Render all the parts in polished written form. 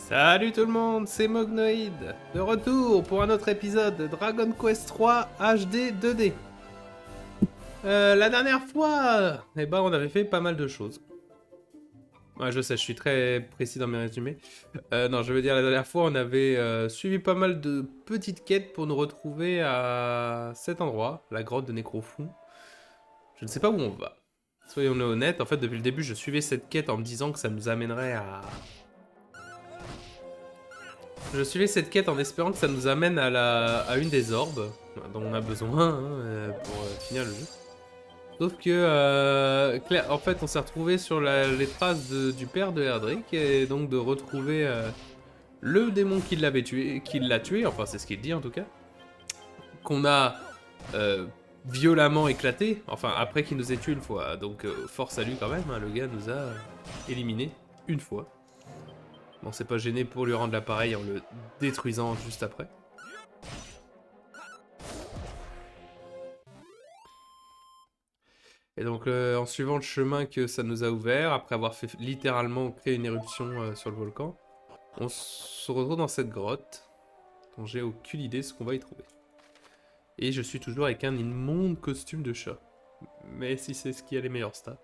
Salut tout le monde, c'est Mognoïd, de retour pour un autre épisode de Dragon Quest 3 HD 2D. La dernière fois, on avait fait pas mal de choses. Ouais, je sais, je suis très précis dans mes résumés. Non, je veux dire, la dernière fois, on avait suivi pas mal de petites quêtes pour nous retrouver à cet endroit, la grotte de Nécrofou. Je ne sais pas où on va. Soyons honnêtes, en fait, depuis le début, je suivais cette quête en me disant que ça nous amènerait à Je suivais cette quête en espérant que ça nous amène à une des orbes dont on a besoin pour finir le jeu. Sauf que, en fait, on s'est retrouvé sur les traces du père de Erdrick et donc de retrouver le démon qui l'a tué, enfin c'est ce qu'il dit en tout cas, qu'on a euh, violemment éclaté, enfin après qu'il nous ait tué une fois. Donc force à lui quand même, hein, le gars nous a éliminés une fois. Bon, on s'est pas gêné pour lui rendre l'appareil en le détruisant juste après. Et donc en suivant le chemin que ça nous a ouvert, après avoir fait littéralement créer une éruption sur le volcan, on se retrouve dans cette grotte dont j'ai aucune idée ce qu'on va y trouver. Et je suis toujours avec un immonde costume de chat. Mais si c'est ce qui a les meilleures stats.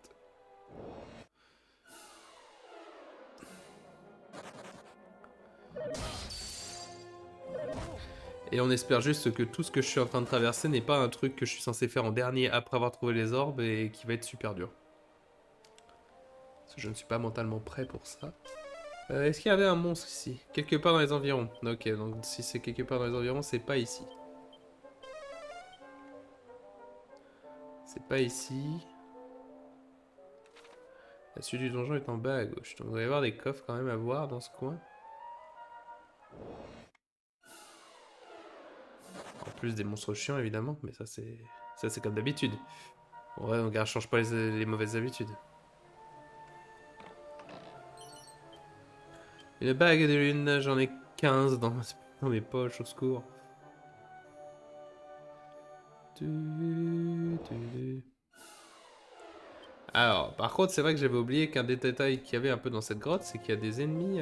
Et on espère juste que tout ce que je suis en train de traverser n'est pas un truc que je suis censé faire en dernier après avoir trouvé les orbes et qui va être super dur. Parce que je ne suis pas mentalement prêt pour ça. Est-ce qu'il y avait un monstre ici? Quelque part dans les environs. Ok, donc si c'est quelque part dans les environs, c'est pas ici. C'est pas ici. La suite du donjon est en bas à gauche. Donc il doit y avoir des coffres quand même à voir dans ce coin. En plus des monstres chiants évidemment, mais ça c'est comme d'habitude. Ouais, on change pas les mauvaises habitudes. Une bague de lune, j'en ai 15 dans mes poches, au secours. Alors, par contre, c'est vrai que j'avais oublié qu'un des détails qu'il y avait un peu dans cette grotte, c'est qu'il y a des ennemis.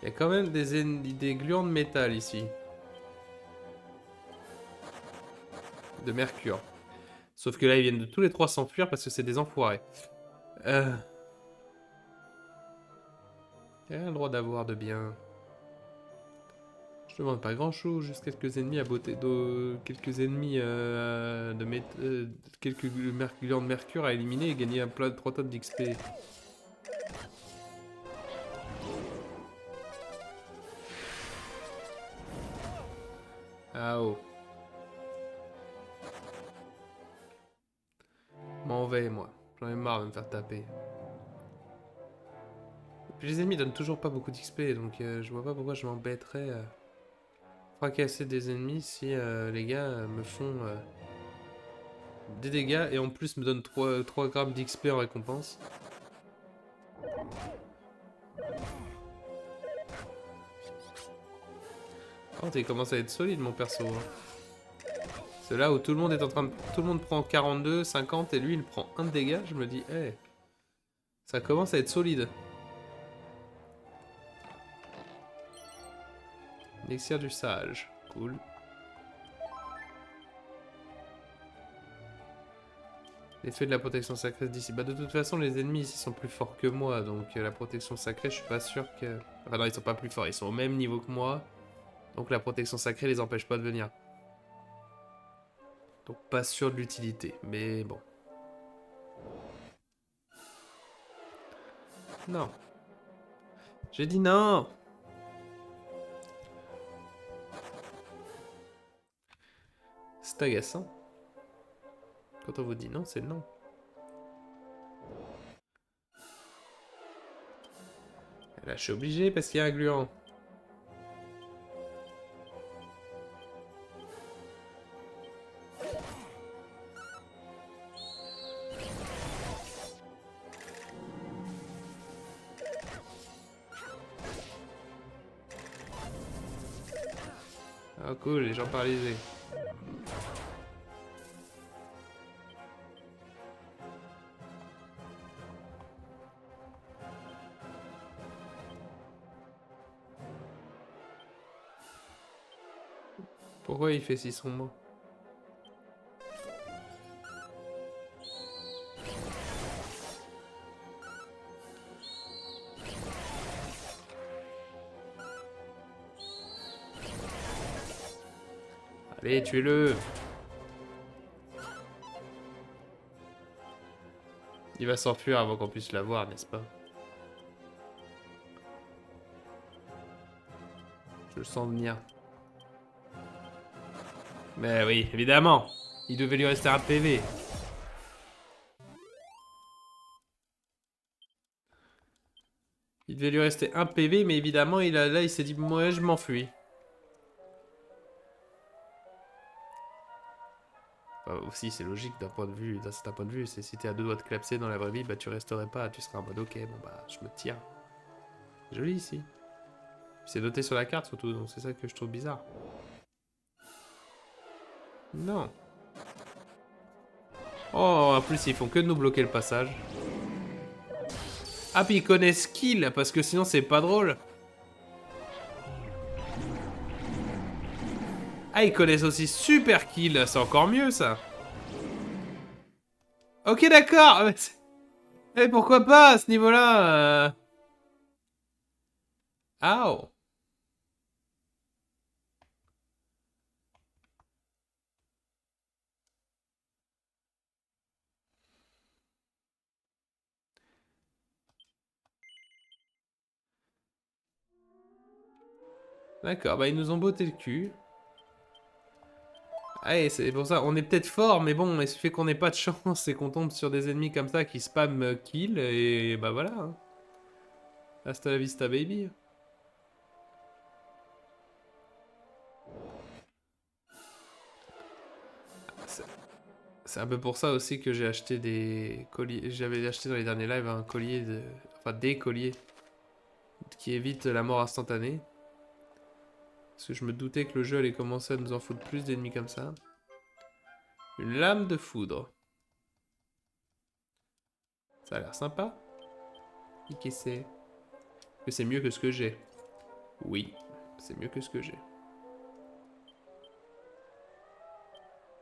Il y a quand même des gluants de métal ici. De mercure. Sauf que là, ils viennent de tous les trois s'enfuir parce que c'est des enfoirés. Il y a rien le droit d'avoir de bien. Je demande pas grand chose, juste quelques ennemis à beauté d'eau. Quelques ennemis quelques glands de mercure à éliminer et gagner un plat de 3 tonnes d'XP. Ah oh. M'en vais, moi. J'en ai marre de me faire taper. Et puis les ennemis donnent toujours pas beaucoup d'XP, donc je vois pas pourquoi je m'embêterais à fracasser des ennemis si les gars me font des dégâts et en plus me donnent 3 grammes d'XP en récompense. Oh, il commence à être solide mon perso. Hein. C'est là où tout le monde est en train de... Tout le monde prend 42, 50 et lui il prend 1 de dégâts. Je me dis, hey, ça commence à être solide. Elixir du sage. Cool. L'effet de la protection sacrée d'ici. Bah de toute façon les ennemis ici sont plus forts que moi. Donc la protection sacrée je suis pas sûr que... Enfin non ils sont pas plus forts. Ils sont au même niveau que moi. Donc la protection sacrée les empêche pas de venir. Donc pas sûr de l'utilité. Mais bon. Non. J'ai dit non. C'est agaçant. Quand on vous dit non, c'est non. Et là, je suis obligé parce qu'il y a un gluant. Ah cool, les gens paralysés. Pourquoi il fait si sombre? Allez, tuez-le! Il va s'enfuir avant qu'on puisse l'avoir, n'est-ce pas? Je le sens venir. Mais oui, évidemment! Il devait lui rester un PV. Il devait lui rester un PV, mais évidemment, là, il s'est dit, moi, je m'enfuis. Enfin, aussi, c'est logique d'un point de vue, d'un certain point de vue. C'est si t'es à deux doigts de clapser dans la vraie vie, bah tu resterais pas, tu serais en mode ok, bon bah je me tire. Joli ici. C'est noté sur la carte surtout, donc c'est ça que je trouve bizarre. Non. Oh, en plus ils font que de nous bloquer le passage. Ah, puis ils connaissent kill, parce que sinon c'est pas drôle. Ah, ils connaissent aussi super kill, c'est encore mieux ça. Ok, d'accord. Eh, pourquoi pas à ce niveau-là Ah, oh. D'accord, bah ils nous ont botté le cul. Ah, et c'est pour ça, on est peut-être fort, mais bon, il suffit qu'on ait pas de chance et qu'on tombe sur des ennemis comme ça qui spam kill, et bah voilà. Hein. Hasta la vista, baby. C'est c'est un peu pour ça aussi que j'ai acheté des colliers. J'avais acheté dans les derniers lives un collier de. Enfin, des colliers qui évitent la mort instantanée. Parce que je me doutais que le jeu allait commencer à nous en foutre plus d'ennemis comme ça. Une lame de foudre. Ça a l'air sympa. Et qu'est-ce que c'est? Que c'est mieux que ce que j'ai. Oui, c'est mieux que ce que j'ai.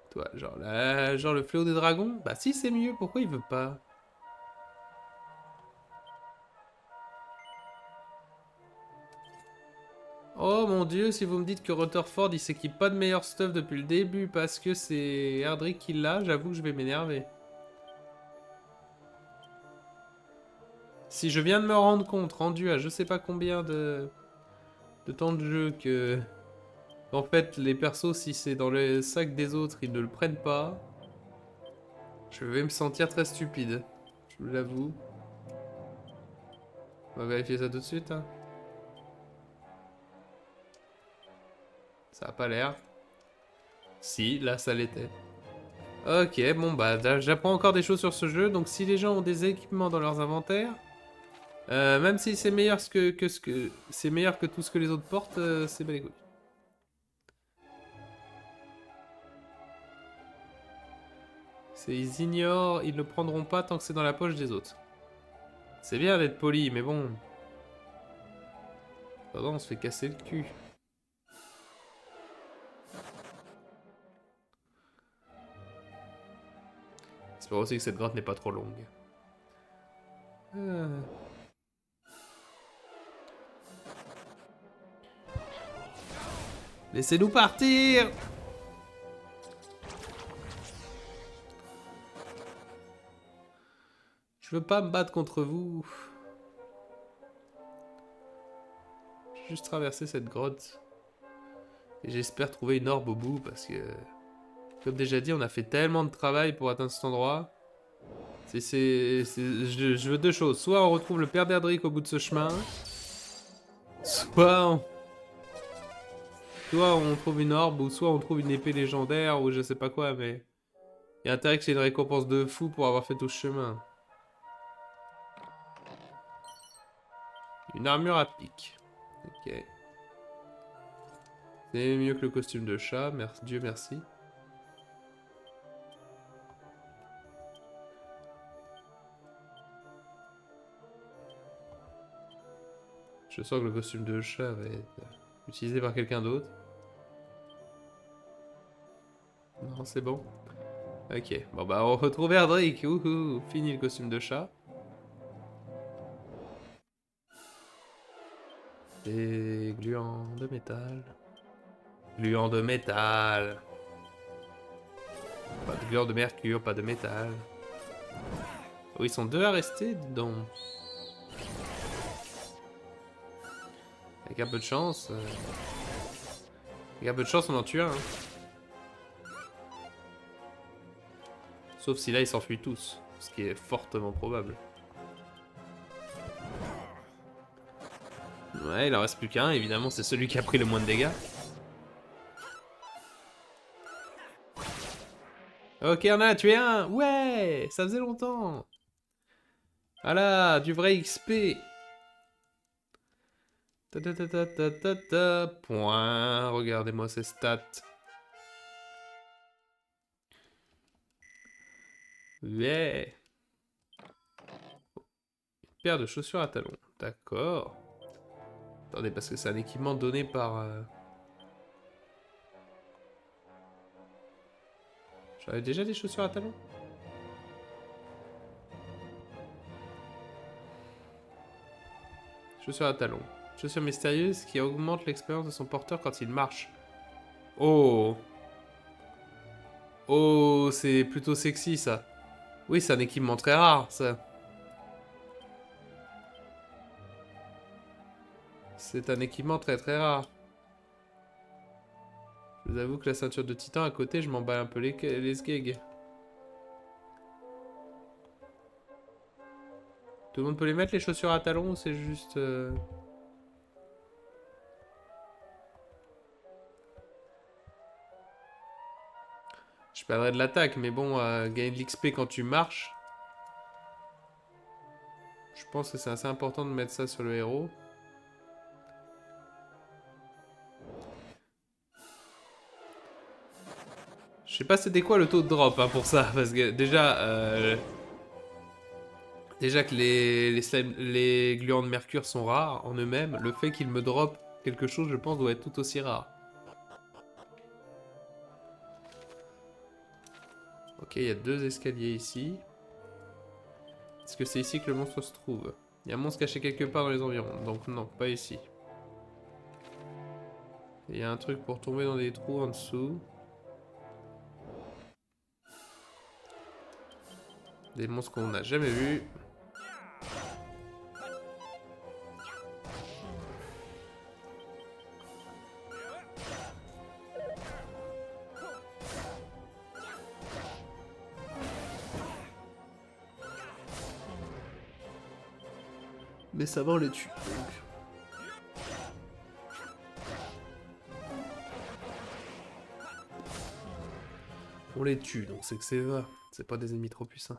Toi, genre, genre le fléau des dragons? Bah si, c'est mieux, pourquoi il veut pas? Oh mon dieu, si vous me dites que Rutherford il s'équipe pas de meilleur stuff depuis le début parce que c'est Erdrick qui l'a, j'avoue que je vais m'énerver. Si je viens de me rendre compte, rendu à je sais pas combien de temps de jeu, que en fait les persos, si c'est dans le sac des autres, ils ne le prennent pas, je vais me sentir très stupide. Je vous l'avoue. On va vérifier ça tout de suite. Hein. Ça a pas l'air. Si, là ça l'était. Ok, bon bah j'apprends encore des choses sur ce jeu, donc si les gens ont des équipements dans leurs inventaires, même si c'est meilleur c'est meilleur que tout ce que les autres portent, c'est bel et couilles. Ils ignorent, ils le prendront pas tant que c'est dans la poche des autres. C'est bien d'être poli, mais bon. Pardon, on se fait casser le cul. J'espère aussi que cette grotte n'est pas trop longue. Euh. Laissez-nous partir! Je veux pas me battre contre vous. Je vais juste traverser cette grotte. Et j'espère trouver une orbe au bout parce que, comme déjà dit, on a fait tellement de travail pour atteindre cet endroit. Je veux deux choses. Soit on retrouve le père d'Erdrick au bout de ce chemin. Soit on, soit on trouve une orbe, ou soit on trouve une épée légendaire, ou je sais pas quoi, mais... Il y a intérêt que j'ai une récompense de fou pour avoir fait tout ce chemin. Une armure à pic. Ok. C'est mieux que le costume de chat, merci, Dieu merci. Je sens que le costume de chat va être utilisé par quelqu'un d'autre. Non, c'est bon. Ok, bon bah on retrouve Erdrick. Wouhou, fini le costume de chat. Des gluants de métal. Gluants de métal. Pas de gluants de mercure, pas de métal. Oh, ils sont deux à rester, dis donc. Avec un peu de chance. Avec un peu de chance, on en tue un. Hein. Sauf si là, ils s'enfuient tous. Ce qui est fortement probable. Ouais, il en reste plus qu'un. Évidemment, c'est celui qui a pris le moins de dégâts. Ok, on a tué un. Ouais, ça faisait longtemps. Voilà, du vrai XP. Ta ta ta ta ta ta ta. Point. Regardez-moi ces stats. Ouais. Une paire de chaussures à talons. D'accord. Attendez, parce que c'est un équipement donné par... J'avais déjà des chaussures à talons? Chaussures à talons. Chaussures mystérieuses qui augmentent l'expérience de son porteur quand il marche. Oh. Oh, c'est plutôt sexy ça. Oui, c'est un équipement très rare, ça. C'est un équipement très très rare. Je vous avoue que la ceinture de titan à côté, je m'en bats un peu les sgegs. Tout le monde peut les mettre, les chaussures à talons, ou c'est juste... Je perdrais de l'attaque, mais bon, gagner de l'XP quand tu marches... Je pense que c'est assez important de mettre ça sur le héros. Je sais pas c'était quoi le taux de drop hein, pour ça, parce que déjà... Déjà que les gluants de mercure sont rares en eux-mêmes, le fait qu'ils me drop quelque chose, je pense, doit être tout aussi rare. Ok, il y a deux escaliers ici. Est-ce que c'est ici que le monstre se trouve? Il y a un monstre caché quelque part dans les environs, donc non, pas ici. Il y a un truc pour tomber dans des trous en dessous. Des monstres qu'on n'a jamais vus. Mais ça va, on les tue, donc. On les tue, donc c'est que c'est va. C'est pas des ennemis trop puissants.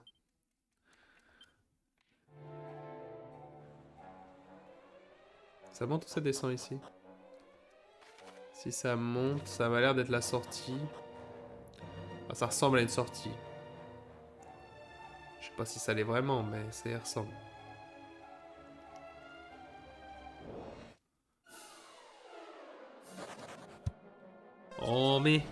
Ça monte ou ça descend ici? Si ça monte, ça m'a l'air d'être la sortie. Enfin, ça ressemble à une sortie. Je sais pas si ça l'est vraiment, mais ça y ressemble. Oh mais...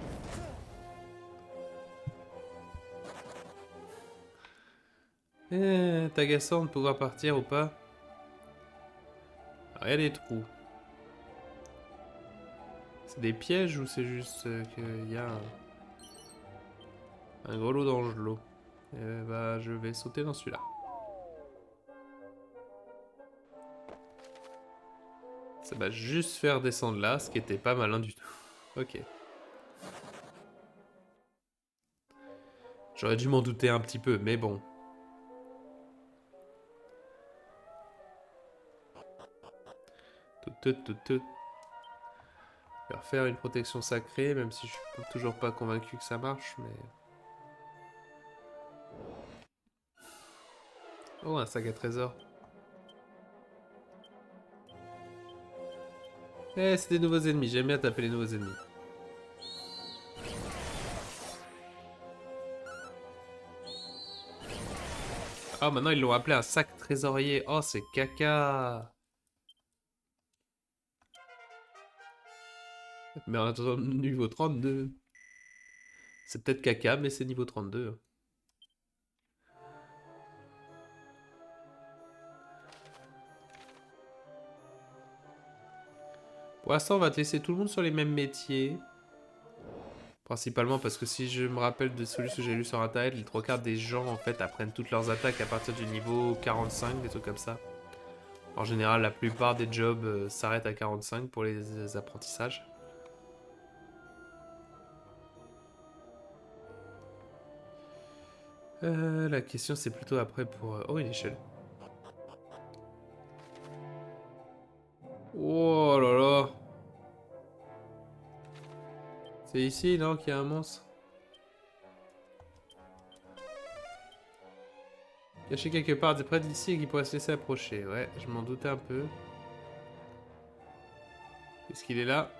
T'es agaçant de pouvoir partir ou pas? Ah, il y a des trous. C'est des pièges ou c'est juste qu'il y a un gros lot d'angelot? Bah, je vais sauter dans celui-là. Ça va juste faire descendre là, ce qui était pas malin du tout. Ok. J'aurais dû m'en douter un petit peu, mais bon. Tout. Je vais refaire une protection sacrée, même si je suis toujours pas convaincu que ça marche, mais... Oh, un sac à trésor. Eh, c'est des nouveaux ennemis, j'aime bien taper les nouveaux ennemis. Ah, maintenant ils l'ont appelé un sac trésorier. Oh, c'est caca. Mais en attendant, niveau 32. C'est peut-être caca, mais c'est niveau 32. Pour l'instant, on va te laisser tout le monde sur les mêmes métiers. Principalement parce que si je me rappelle de celui que j'ai lu sur internet, les 3 quarts des gens en fait apprennent toutes leurs attaques à partir du niveau 45, des trucs comme ça. En général, la plupart des jobs s'arrêtent à 45 pour les apprentissages. La question c'est plutôt après pour... Oh, une échelle. Oh là là. C'est ici, non, qu'il y a un monstre. Caché quelque part près d'ici et qui pourrait se laisser approcher. Ouais, je m'en doutais un peu. Est-ce qu'il est là?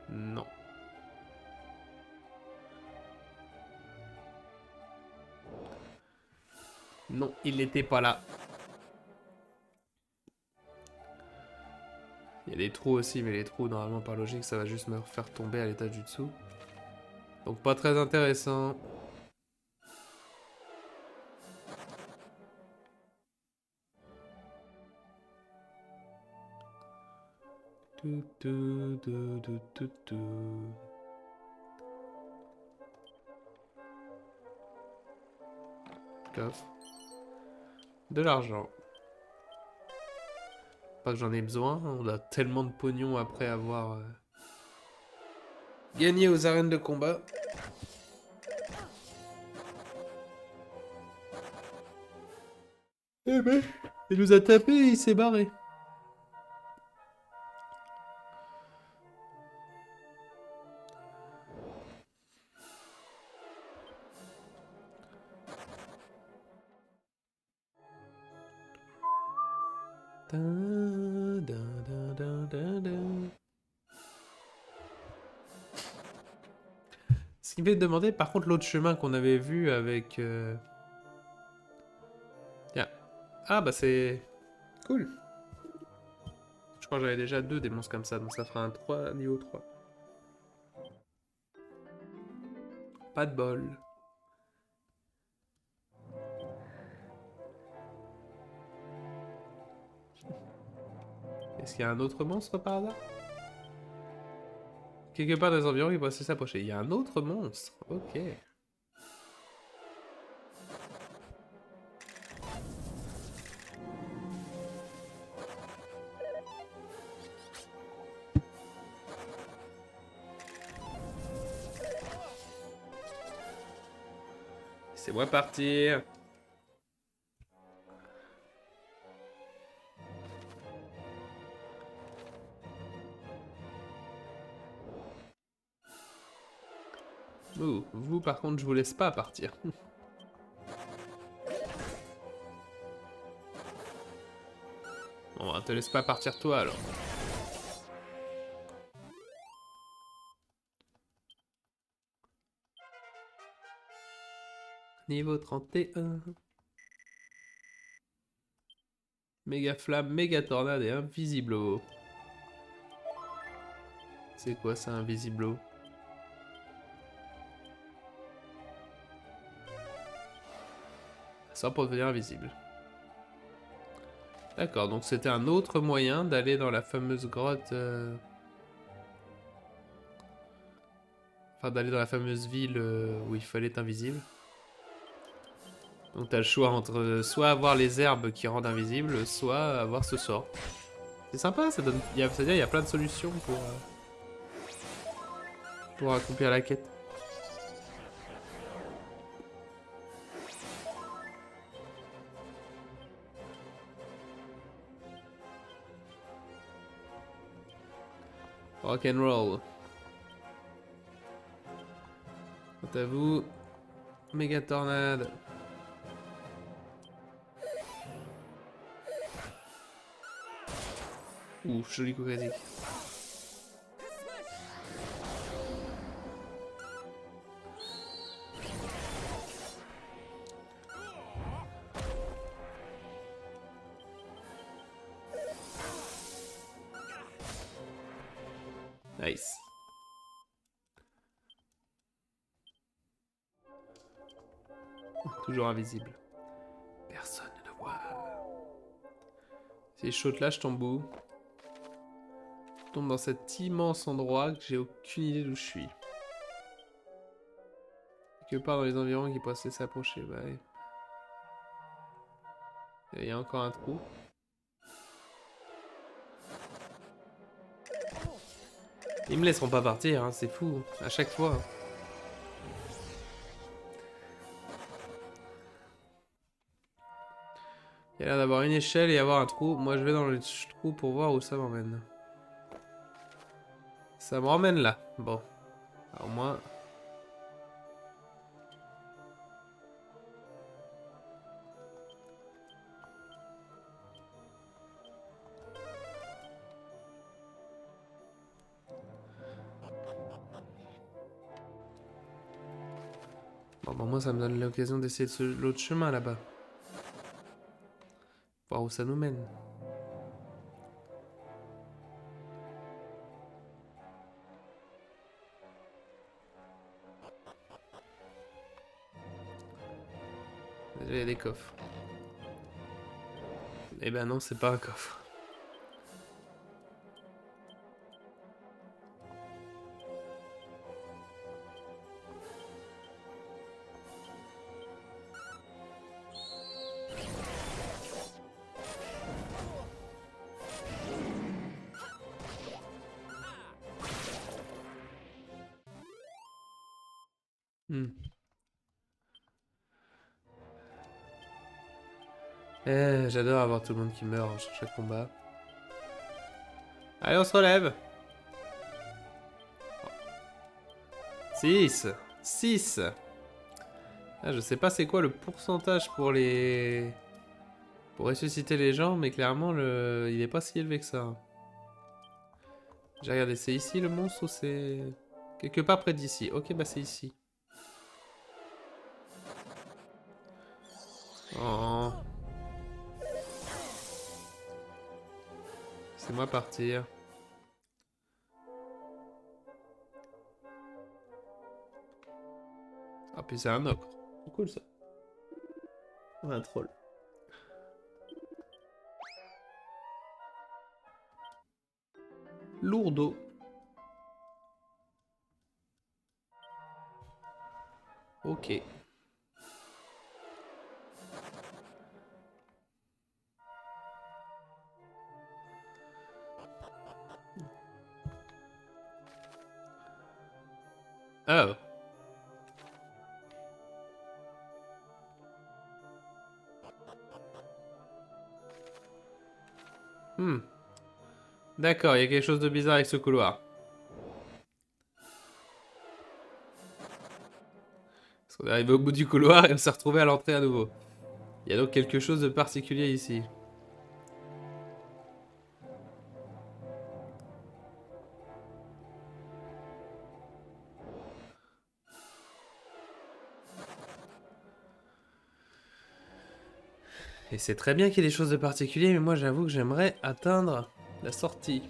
Non. Non, il n'était pas là. Il y a des trous aussi, mais les trous, normalement, par logique, ça va juste me faire tomber à l'étage du dessous. Donc pas très intéressant. Coffre. De l'argent. Pas que j'en ai besoin, on a tellement de pognon après avoir gagné aux arènes de combat. Eh ben, il nous a tapé et il s'est barré. Ce qui me fait demander, par contre, l'autre chemin qu'on avait vu avec... Tiens. Ah, bah c'est... Cool. Je crois que j'avais déjà 2 des monstres comme ça, donc ça fera un 3 niveau 3. Pas de bol. Est-ce qu'il y a un autre monstre par hasard? Quelque part dans les environs, il pourrait s'approcher. Il y a un autre monstre. Ok. C'est moi partir. Ouh, vous par contre, je vous laisse pas partir. Bon, bah, te laisse pas partir toi alors. Niveau 31. Méga flamme, méga tornade et invisiblo. C'est quoi ça, invisiblo? Ça pour devenir invisible. D'accord, donc c'était un autre moyen d'aller dans la fameuse grotte... Enfin, d'aller dans la fameuse ville où il fallait être invisible. Donc t'as le choix entre soit avoir les herbes qui rendent invisible, soit avoir ce sort. C'est sympa, ça donne... C'est-à-dire il y a plein de solutions pour accomplir la quête. Rock and roll. Quant à vous, méga tornade. Ouf, joli coup critique. Nice. Toujours invisible. Personne ne le voit. Si je saute là, je tombe où? Je tombe dans cet immense endroit que j'ai aucune idée d'où je suis. Quelque part dans les environs qui pourrait se laisser approcher. Bah ouais. Il y a encore un trou. Ils me laisseront pas partir, hein, c'est fou. À chaque fois. Il y a l'air d'avoir une échelle et avoir un trou. Moi, je vais dans le trou pour voir où ça m'emmène. Ça me ramène là. Bon. Alors moi... Bon, bah, moi, ça me donne l'occasion d'essayer l'autre chemin là-bas. Voir où ça nous mène. Déjà, il y a des coffres. Eh ben non, c'est pas un coffre. Hmm. J'adore avoir tout le monde qui meurt à chaque combat. Allez, on se relève. 6. 6. Ah, je sais pas c'est quoi le pourcentage pour les... Pour ressusciter les gens, mais clairement, il est pas si élevé que ça. J'ai regardé, c'est ici le monstre ou c'est... Quelque part près d'ici. Ok, bah c'est ici. Oh. C'est moi partir. Ah, puis c'est un ocre. C'est cool ça. Ouais, un troll. Lourdeau. Ok. Oh. Hmm. D'accord, il y a quelque chose de bizarre avec ce couloir. Parce qu'on est arrivé au bout du couloir et on s'est retrouvé à l'entrée à nouveau. Il y a donc quelque chose de particulier ici. Et c'est très bien qu'il y ait des choses de particulier, mais moi j'avoue que j'aimerais atteindre la sortie.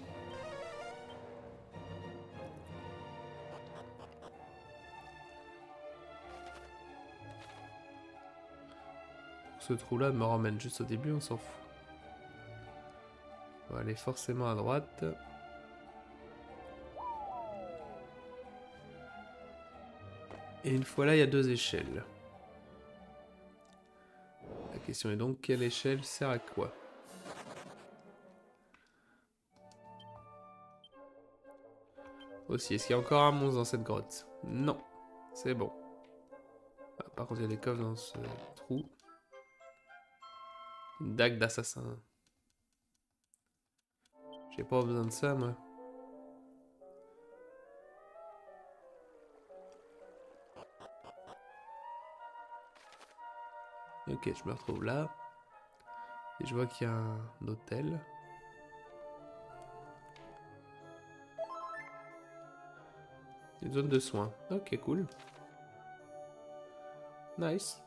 Ce trou-là me ramène juste au début, on s'en fout. On va aller forcément à droite. Et une fois là, il y a 2 échelles. La question est donc, quelle échelle sert à quoi? Aussi, est-ce qu'il y a encore un monstre dans cette grotte? Non, c'est bon. Ah, par contre, il y a des coffres dans ce trou. Une dague d'assassin. J'ai pas besoin de ça, moi. Ok, je me retrouve là. Et je vois qu'il y a un hôtel. Une zone de soins. Ok, cool. Nice.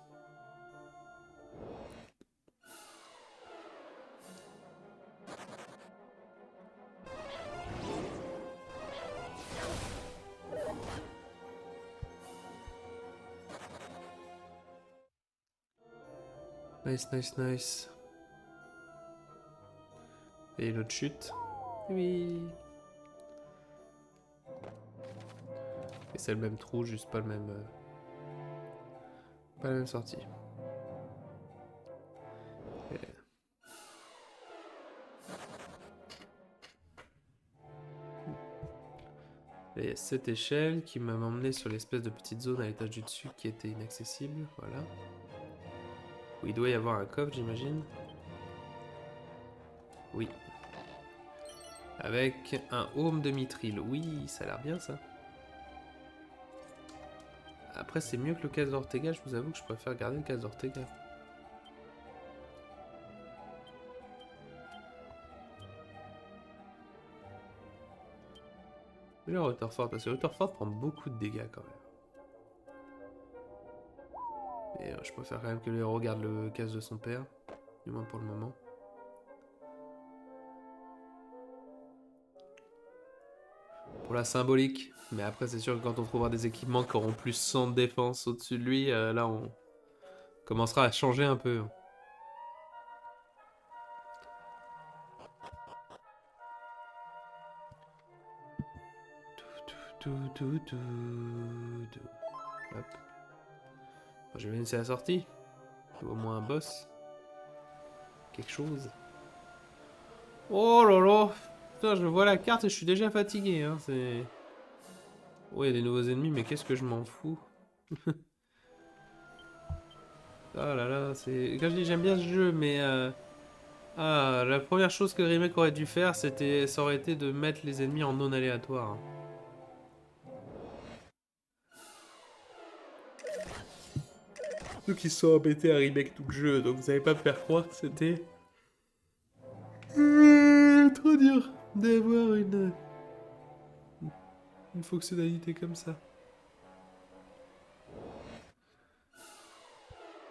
Nice, nice, nice. Et l'autre chute. Oui. Et c'est le même trou, juste pas le même... pas la même sortie. Et cette échelle qui m'a emmené sur l'espèce de petite zone à l'étage du dessus qui était inaccessible, voilà. Où il doit y avoir un coffre, j'imagine. Oui. Avec un home de mithril. Oui, ça a l'air bien ça. Après, c'est mieux que le casse d'Ortega, je vous avoue que je préfère garder le casse d'Ortega. Mais le Rutherford, parce que Rutherford prend beaucoup de dégâts quand même. Et je préfère quand même que le héros garde le casse de son père. Du moins pour le moment. Pour la symbolique. Mais après, c'est sûr que quand on trouvera des équipements qui auront plus 100 de défense au-dessus de lui, là on commencera à changer un peu. Hop. Je vais laisser la sortie. Ou au moins un boss. Quelque chose. Oh là là. Putain, je vois la carte et je suis déjà fatigué. Hein. C'est... Oh, il y a des nouveaux ennemis, mais qu'est-ce que je m'en fous. Ah là là, c'est... Quand je dis j'aime bien ce jeu, mais... Ah, la première chose que Remake aurait dû faire, ça aurait été de mettre les ennemis en non aléatoire. Ceux qui se sont embêtés à remake tout le jeu, donc vous n'allez pas me faire croire que c'était... trop dur d'avoir une fonctionnalité comme ça.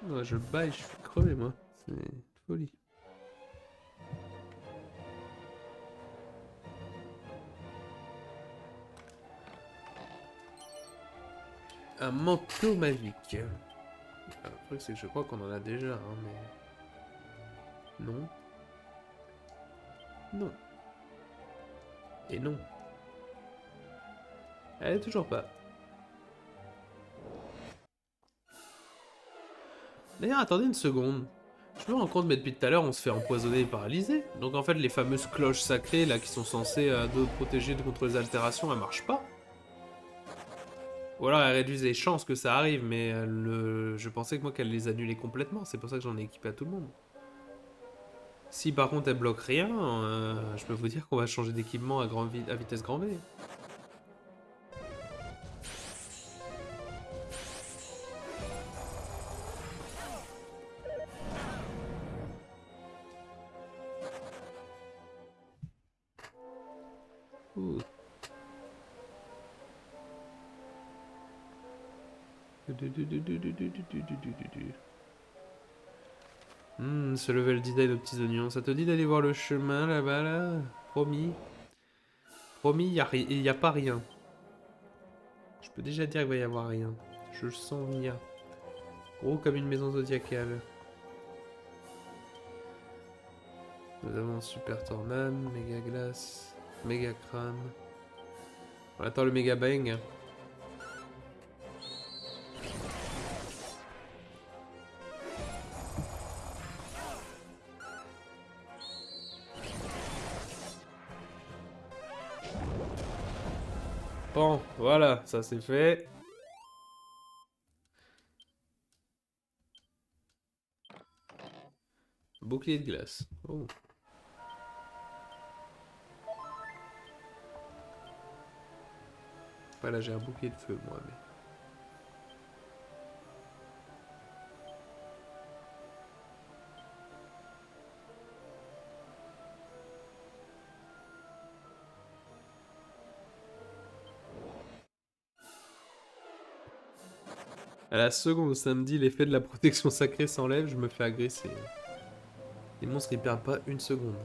Ouais, je baille, je suis crevé moi. C'est une folie. Un manteau magique. Le truc c'est que je crois qu'on en a déjà, hein, mais... Non. Non. Et non. Elle est toujours pas. D'ailleurs, attendez une seconde. Je me rends compte, mais depuis tout à l'heure, on se fait empoisonner et paralyser. Donc en fait, les fameuses cloches sacrées, là, qui sont censées protéger contre les altérations, elles marchent pas. Ou alors elles réduisent les chances que ça arrive, mais je pensais que moi qu'elles les annulaient complètement. C'est pour ça que j'en ai équipé à tout le monde. Si par contre elles bloquent rien, je peux vous dire qu'on va changer d'équipement à vitesse grand V. Ouh. Ce level design aux petits oignons. Ça te dit d'aller voir le chemin là-bas là? Promis. Promis, il y a pas rien. Je peux déjà dire qu'il va y avoir rien. Je le sens venir. Gros comme une maison zodiacale. Nous avons Super Tornade, Méga Glace, Méga Crâne. On attend le Méga Bang. Bon, voilà, ça c'est fait. Bouclier de glace. Oh. Pas là, j'ai un bouclier de feu, moi, mais... À la seconde où ça me dit l'effet de la protection sacrée s'enlève, je me fais agresser. Les monstres, ils perdent pas une seconde.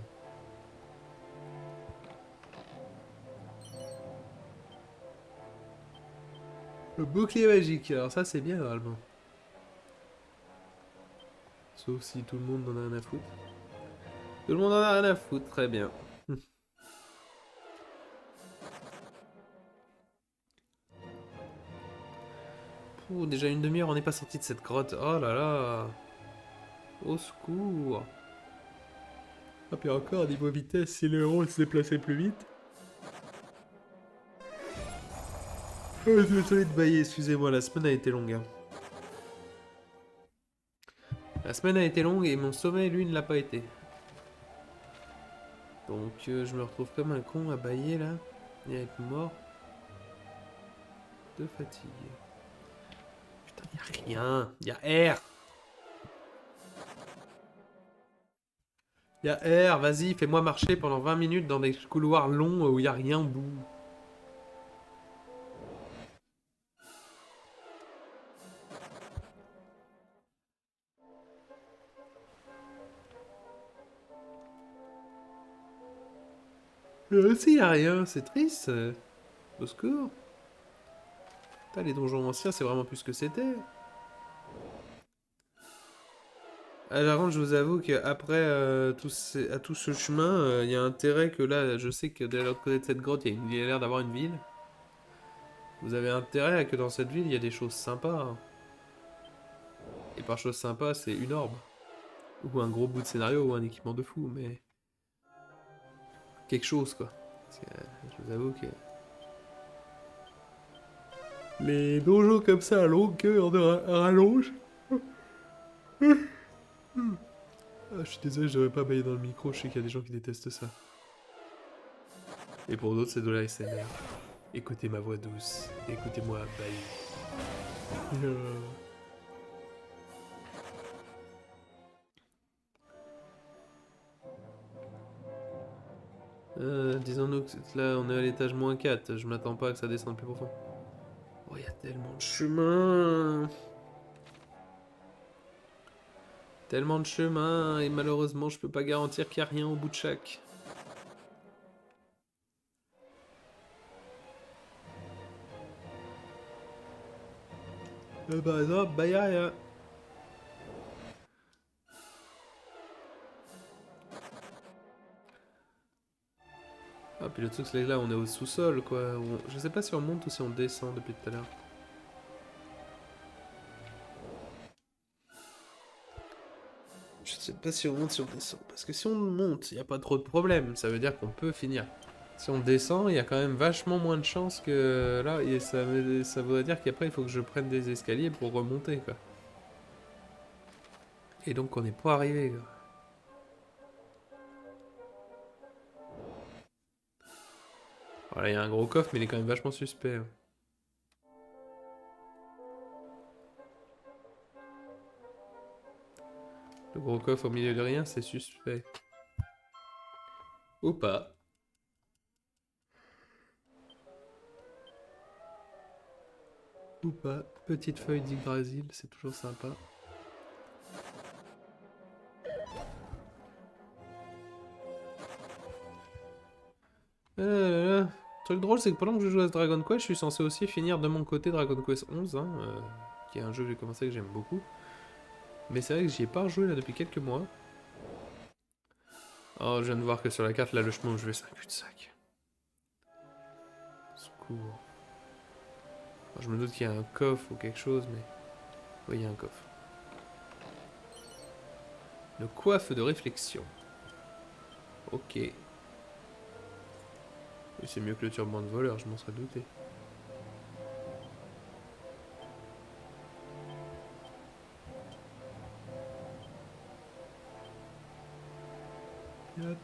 Le bouclier magique, alors ça c'est bien normalement. Sauf si tout le monde en a rien à foutre. Tout le monde en a rien à foutre, très bien. Ouh, déjà une demi-heure, on n'est pas sorti de cette grotte. Oh là là. Au secours. Ah, puis encore, niveau vitesse, si le héros se déplaçait plus vite. Oh, désolé de bailler, excusez-moi, la semaine a été longue. Hein. La semaine a été longue et mon sommeil, lui, ne l'a pas été. Donc je me retrouve comme un con à bailler là, et à être mort de fatigue. Putain, y'a rien, y'a R. Y'a R, vas-y, fais-moi marcher pendant 20 minutes dans des couloirs longs où y'a rien au bout. Si y'a rien, c'est triste. Au secours. Putain, les donjons anciens, c'est vraiment plus ce que c'était. Alors, par contre, je vous avoue qu'après à tout ce chemin, il y a intérêt que là, je sais que de l'autre côté de cette grotte, il y a l'air d'avoir une ville. Vous avez intérêt à que dans cette ville, il y a des choses sympas. Hein. Et par choses sympas, c'est une orbe. Ou un gros bout de scénario, ou un équipement de fou, mais... quelque chose, quoi. Parce que, je vous avoue que... les donjons comme ça à longueur de rallonge... Ah, je suis désolé, je devrais pas bailler dans le micro, je sais qu'il y a des gens qui détestent ça. Et pour d'autres, c'est de la SMR. Écoutez ma voix douce, écoutez-moi bailler. Disons-nous que là, on est à l'étage -4, je m'attends pas à que ça descende plus profond. Oh, il y a tellement de chemin. Tellement de chemin, et malheureusement, je peux pas garantir qu'il y a rien au bout de chaque. Par exemple, bah y'a rien. Ah, puis le truc, c'est que là, on est au sous-sol, quoi. Je sais pas si on monte ou si on descend depuis tout à l'heure. Je sais pas si on monte, si on descend. Parce que si on monte, il n'y a pas trop de problème. Ça veut dire qu'on peut finir. Si on descend, il y a quand même vachement moins de chances que là. Et ça voudrait dire qu'après, il faut que je prenne des escaliers pour remonter, quoi. Et donc, on n'est pas arrivé, quoi. Voilà, il y a un gros coffre, mais il est quand même vachement suspect. Hein. Le gros coffre au milieu de rien, c'est suspect. Ou pas. Ou pas. Petite feuille d'Yggdrasil, c'est toujours sympa. Le truc drôle, c'est que pendant que je joue à Dragon Quest, je suis censé aussi finir de mon côté Dragon Quest 11, hein, qui est un jeu que j'ai commencé que j'aime beaucoup. Mais c'est vrai que j'y ai pas rejoué là depuis quelques mois. Oh, je viens de voir que sur la carte, là, le chemin où je vais, c'est un cul-de-sac. Secours. Alors, je me doute qu'il y a un coffre ou quelque chose, mais... oui, il y a un coffre. Le coiffe de réflexion. Ok. Oui, c'est mieux que le turban de voleur, je m'en serais douté. Hop.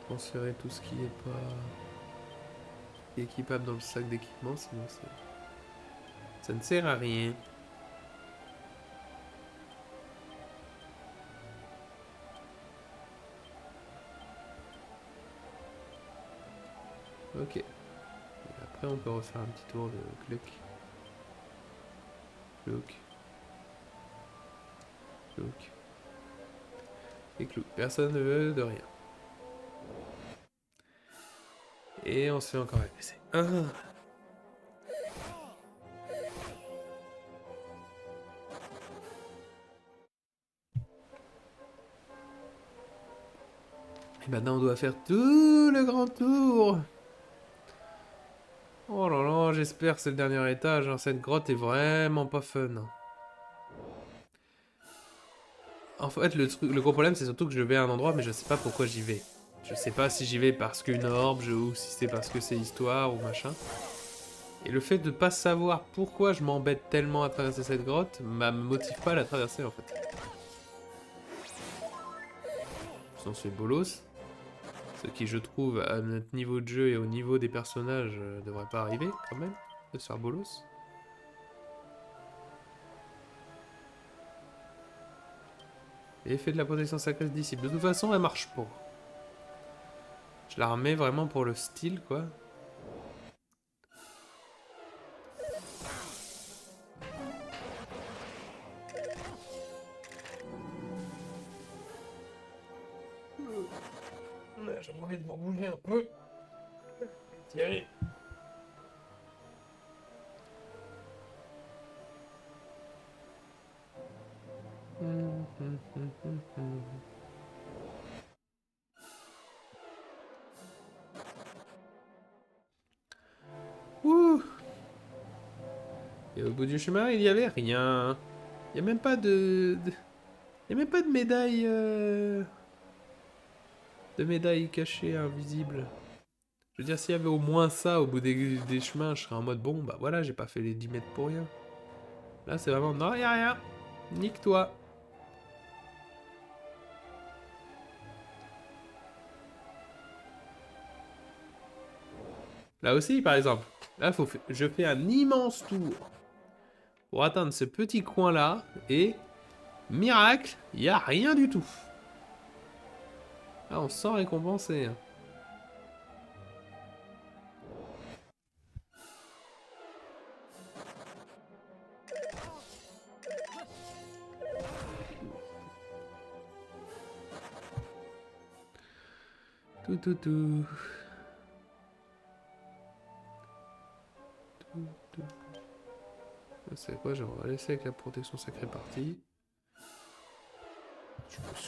Transférer tout ce qui est pas équipable dans le sac d'équipement, sinon ça ne sert à rien. Ok. Et après, on peut refaire un petit tour de Gluck. Gluck. Gluck. Et Clou. Personne ne veut de rien. Et on se fait encore agresser. Ah. Maintenant, on doit faire tout le grand tour. Oh là là, j'espère que c'est le dernier étage. Hein. Cette grotte est vraiment pas fun. En fait, le gros problème, c'est surtout que je vais à un endroit, mais je sais pas pourquoi j'y vais. Je sais pas si j'y vais parce qu'une orbe, ou si c'est parce que c'est histoire, ou machin. Et le fait de pas savoir pourquoi je m'embête tellement à traverser cette grotte, me motive pas à la traverser, en fait. On se fait bolos. Ce qui, je trouve, à notre niveau de jeu et au niveau des personnages, devrait pas arriver, quand même, de se faire bolos. L'effet de la protection sacrée se dissipe. De toute façon, elle marche pas. Je la remets vraiment pour le style, quoi. J'ai envie de me bouger un peu. Allez. Ouh. Et au bout du chemin, il y avait rien. Il y a même pas il y a même pas de médaille... de médaille cachée, invisible. Je veux dire, s'il y avait au moins ça au bout des chemins, je serais en mode, bon, bah voilà, j'ai pas fait les 10 mètres pour rien. Là, c'est vraiment, non, y a rien. Nique-toi. Là aussi, par exemple. Là, je fais un immense tour pour atteindre ce petit coin-là, et... miracle, y a rien du tout. Là, on se sent récompensé. Hein. Tout, tout, tout. Tout, tout. C'est quoi, je vais laisser avec la protection sacrée partie.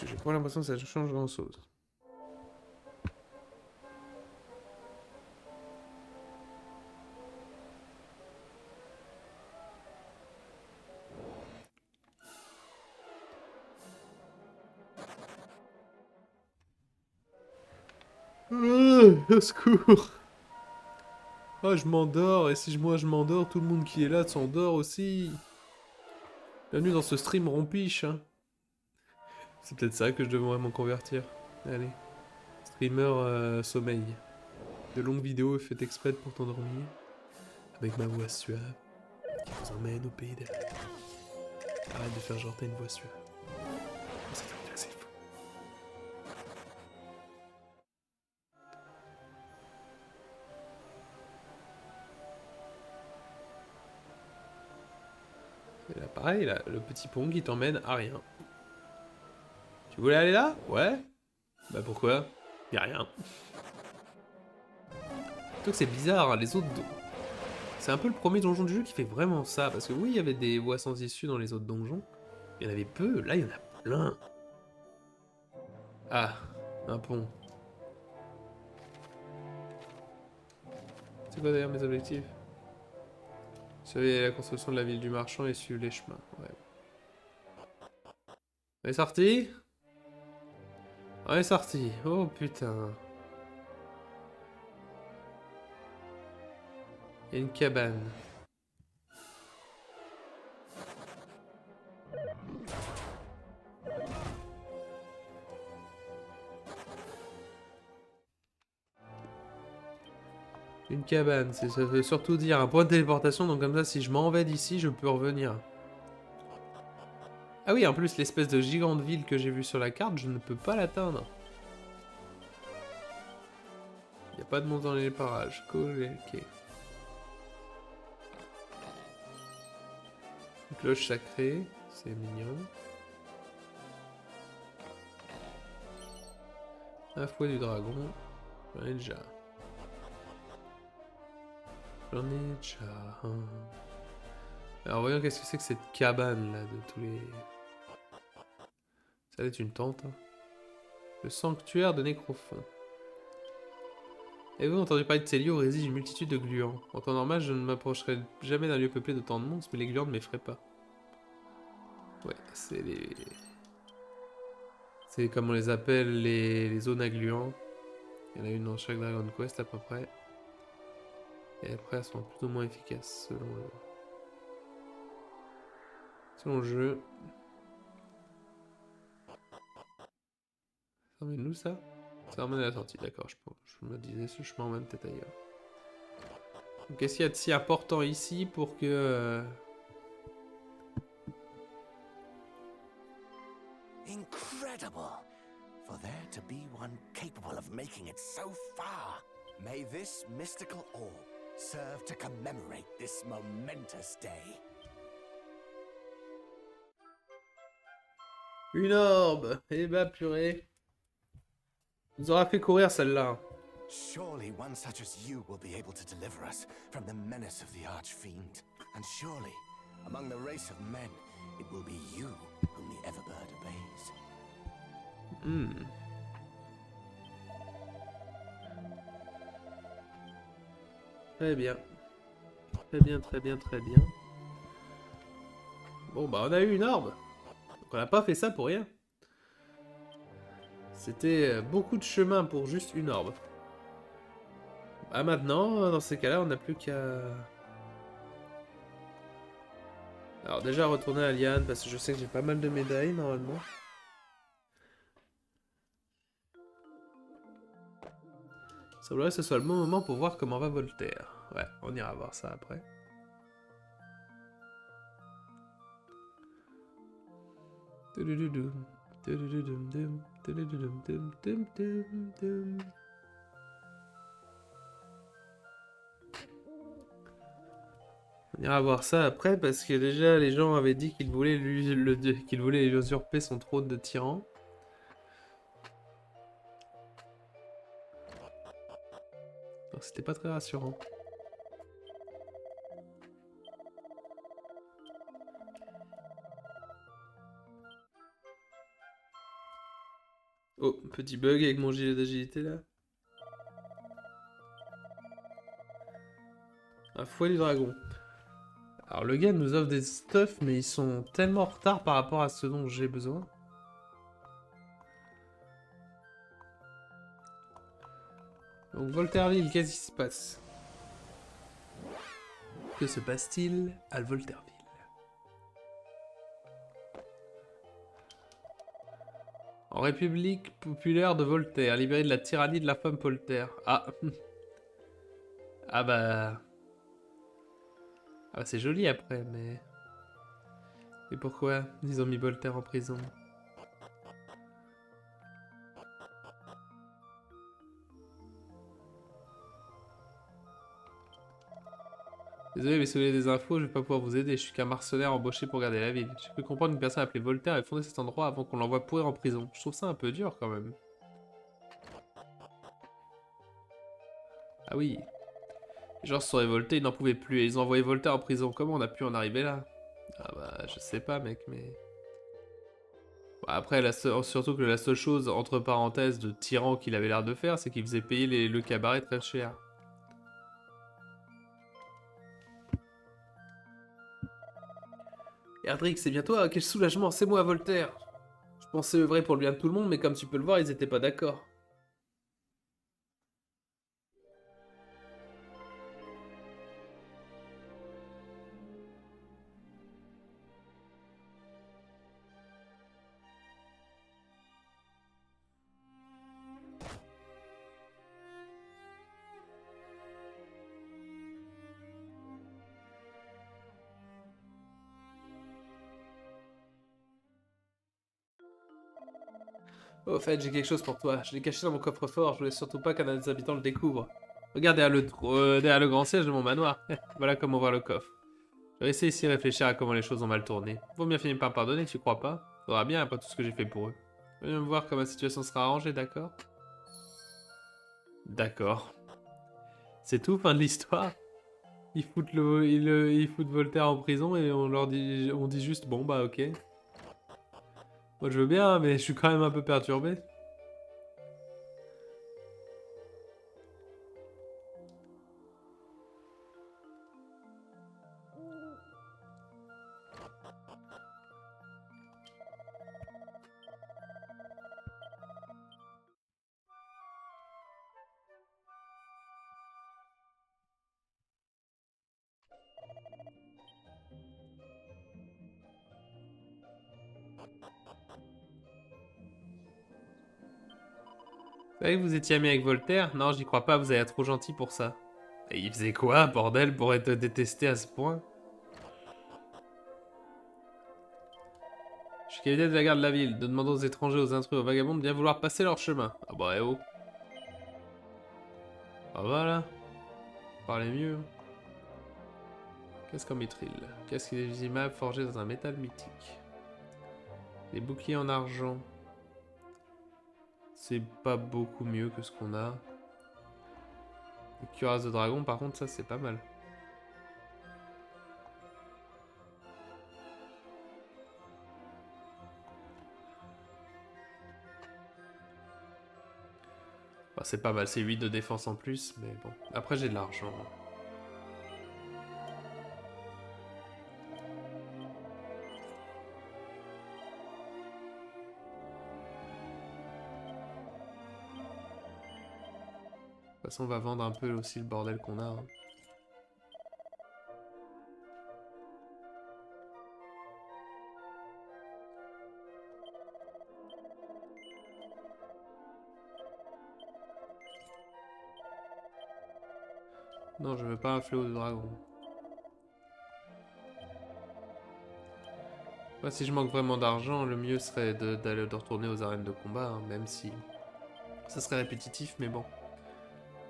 J'ai pas l'impression que ça change grand chose. Au secours! Oh, je m'endors, et si moi je m'endors, tout le monde qui est là s'endort aussi. Bienvenue dans ce stream rompiche. Hein. C'est peut-être ça que je devrais m'en convertir. Allez. Streamer sommeil. De longues vidéos faites exprès pour t'endormir. Avec ma voix suave qui vous emmène au pays des rêves. Arrête de faire genre t'as une voix suave. C'est assez fou. Et là, pareil, là, le petit pont qui t'emmène à rien. Tu voulais aller là? Ouais. Bah pourquoi? Y'a rien. Surtout que c'est bizarre, hein, les autres... C'est un peu le premier donjon du jeu qui fait vraiment ça, parce que oui, il y avait des voies sans issue dans les autres donjons. Il y en avait peu, là il y en a plein. Ah, un pont. C'est quoi d'ailleurs mes objectifs? Surveiller la construction de la ville du marchand et suivre les chemins. Ouais. On est sorti? On est sorti. Oh putain. Il y a une cabane. Une cabane, ça veut surtout dire un point de téléportation, donc comme ça, si je m'en vais d'ici, je peux revenir. Ah oui, en plus, l'espèce de gigante ville que j'ai vue sur la carte, je ne peux pas l'atteindre. Il n'y a pas de monstre dans les parages. Cool, ok. Une cloche sacrée, c'est mignon. Un fouet du dragon, j'en ai déjà. J'en ai déjà. Alors voyons qu'est-ce que c'est que cette cabane là de tous les... Ça va être une tente. Hein. Le sanctuaire de Nécrophon. Avez-vous entendu parler de ces lieux où réside une multitude de gluants? En temps normal, je ne m'approcherai jamais d'un lieu peuplé d'autant de monstres, mais les gluants ne m'effraient pas. Ouais, c'est les... C'est comme on les appelle, les zones à gluants. Il y en a une dans chaque Dragon Quest à peu près. Et après, elles sont plus ou moins efficaces selon le jeu. Ça emmène où ça? Ça emmène à la sortie, d'accord. Je me disais ce chemin emmène peut-être ailleurs. Donc qu'est-ce qu'il y a de si important ici pour que... Incredible! For there to be one capable of making it so far. May this mystical orb serve to commemorate this momentous day. Une orbe! Eh bah purée. Nous aura fait courir celle-là. Surely one such as you will be able to deliver us from the menace of the Archfiend. And surely, among the race of men, it will be you whom the Everbird obeys. Très bien. Très bien, très bien, très bien. Bon bah on a eu une orbe. Donc on n'a pas fait ça pour rien. C'était beaucoup de chemin pour juste une orbe. Ah maintenant, dans ces cas-là, on n'a plus qu'à... Alors déjà retourner à Liane, parce que je sais que j'ai pas mal de médailles normalement. Il semblerait que ce soit le bon moment pour voir comment va Voltaire. Ouais, on ira voir ça après. On ira voir ça après parce que déjà les gens avaient dit qu'ils voulaient qu'il voulait usurper son trône de tyran. Donc c'était pas très rassurant. Oh, petit bug avec mon gilet d'agilité là. Un fouet du dragon. Alors le gars nous offre des stuffs mais ils sont tellement en retard par rapport à ce dont j'ai besoin. Donc Voltaireville, qu'est-ce qui se passe? Que se passe-t-il à Voltaireville? En République populaire de Voltaire, libéré de la tyrannie de la femme Voltaire. Ah. Ah bah... Ah c'est joli après, mais... Et pourquoi ils ont mis Voltaire en prison? Désolé, mais si vous avez des infos, je vais pas pouvoir vous aider. Je suis qu'un mercenaire embauché pour garder la ville. J'ai pu comprendre qu'une personne appelée Voltaire ait fondé cet endroit avant qu'on l'envoie pourrir en prison. Je trouve ça un peu dur quand même. Ah oui. Les gens se sont révoltés, ils n'en pouvaient plus et ils ont envoyé Voltaire en prison. Comment on a pu en arriver là? Ah bah, je sais pas mec, mais... Bah, après, surtout que la seule chose, entre parenthèses, de tyran qu'il avait l'air de faire, c'est qu'il faisait payer le cabaret très cher. Erdrick, c'est bien toi? Quel soulagement, c'est moi, Voltaire! Je pensais œuvrer pour le bien de tout le monde, mais comme tu peux le voir, ils étaient pas d'accord. Au fait, j'ai quelque chose pour toi. Je l'ai caché dans mon coffre-fort, je voulais surtout pas qu'un des habitants le découvre. Regarde derrière le grand siège de mon manoir. Voilà comment voir le coffre. Je vais essayer ici de réfléchir à comment les choses ont mal tourné. Vaut bien finir par pardonner, tu crois pas? Faudra bien après tout ce que j'ai fait pour eux. Viens me voir quand ma situation sera arrangée, d'accord? D'accord. C'est tout, fin de l'histoire. Ils foutent Voltaire en prison et on dit juste bon bah ok. Moi je veux bien, mais je suis quand même un peu perturbé. savez que vous étiez ami avec Voltaire? Non, j'y crois pas, vous avez l'air trop gentil pour ça. Et il faisait quoi, bordel, pour être détesté à ce point? Je suis capitaine de la garde de la ville. Nous demandons aux étrangers, aux intrus, aux vagabonds de bien vouloir passer leur chemin. Ah bah, eh oh. Ah voilà. Parlez mieux. Qu'est-ce qu'un mitril? Qu'est-ce qu'il est visible forgé dans un métal mythique? Des boucliers en argent. C'est pas beaucoup mieux que ce qu'on a. Des cuirasses de dragon, par contre, ça c'est pas mal. Bah, c'est pas mal, c'est 8 de défense en plus, mais bon. Après, j'ai de l'argent. De toute façon, on va vendre un peu aussi le bordel qu'on a. Hein. Non, je veux pas un fléau de dragon. Moi, si je manque vraiment d'argent, le mieux serait de retourner aux arènes de combat, hein, même si ça serait répétitif, mais bon.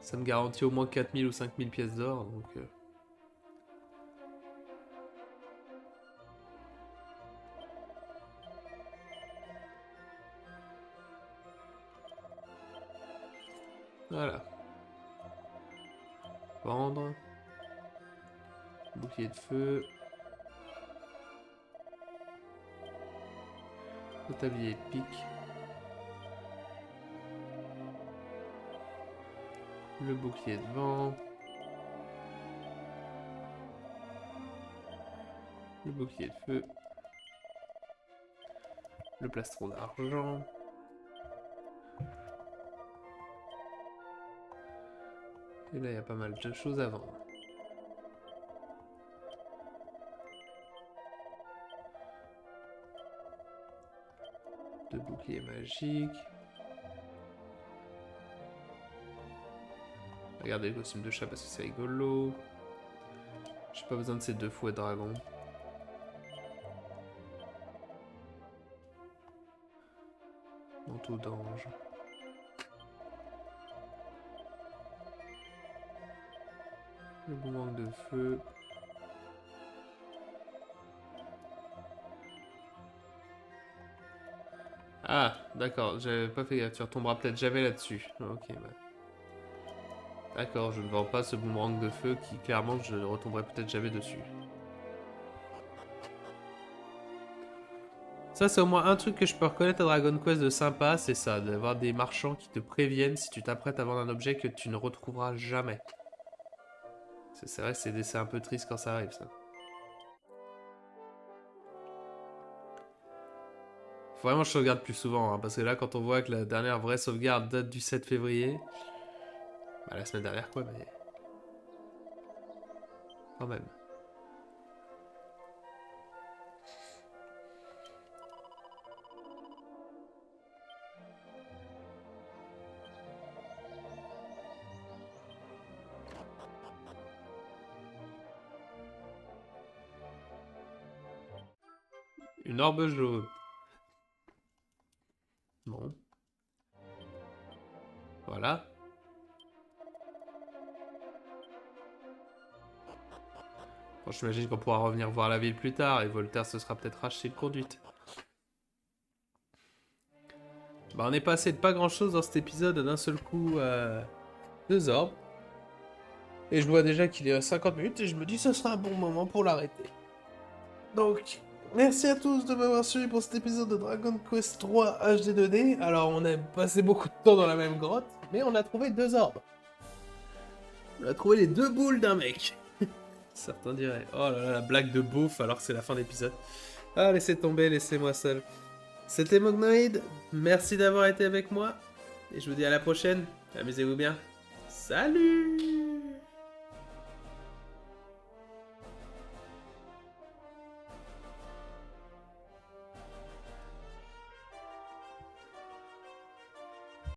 Ça me garantit au moins 4000 ou 5000 pièces d'or, donc... Voilà. Vendre. Bouclier de feu. Le tablier de pique. Le bouclier de vent. Le bouclier de feu. Le plastron d'argent. Et là, il y a pas mal de choses à vendre. Deux boucliers magiques. Regardez le costume de chat parce que c'est rigolo. J'ai pas besoin de ces deux fouets dragons. Manteau d'ange. Le boomerang de feu. Ah, d'accord, j'avais pas fait gaffe, tu retomberas peut-être jamais là-dessus. Ok, bah. D'accord, je ne vends pas ce boomerang de feu qui, clairement, je ne retomberai peut-être jamais dessus. Ça, c'est au moins un truc que je peux reconnaître à Dragon Quest de sympa, c'est ça, d'avoir des marchands qui te préviennent si tu t'apprêtes à vendre un objet que tu ne retrouveras jamais. C'est vrai que c'est un peu triste quand ça arrive, ça. Faut vraiment que je sauvegarde plus souvent, hein, parce que là, quand on voit que la dernière vraie sauvegarde date du 7 février... Bah, la semaine dernière, quoi, mais... Quand même. Une orbe jaune. Bon. Voilà. Bon, j'imagine qu'on pourra revenir voir la ville plus tard et Voltaire se sera peut-être racheté de conduite. Bah, on est passé de pas grand-chose dans cet épisode d'un seul coup à 2 orbes. Et je vois déjà qu'il est à 50 minutes et je me dis que ce sera un bon moment pour l'arrêter. Donc, merci à tous de m'avoir suivi pour cet épisode de Dragon Quest 3 HD 2D. Alors, on a passé beaucoup de temps dans la même grotte, mais on a trouvé 2 orbes. On a trouvé les 2 boules d'un mec. Certains diraient, oh là là, la blague de bouffe alors que c'est la fin d'épisode. Ah, laissez tomber, laissez-moi seul. C'était Mognoid, merci d'avoir été avec moi. Et je vous dis à la prochaine. Amusez-vous bien. Salut!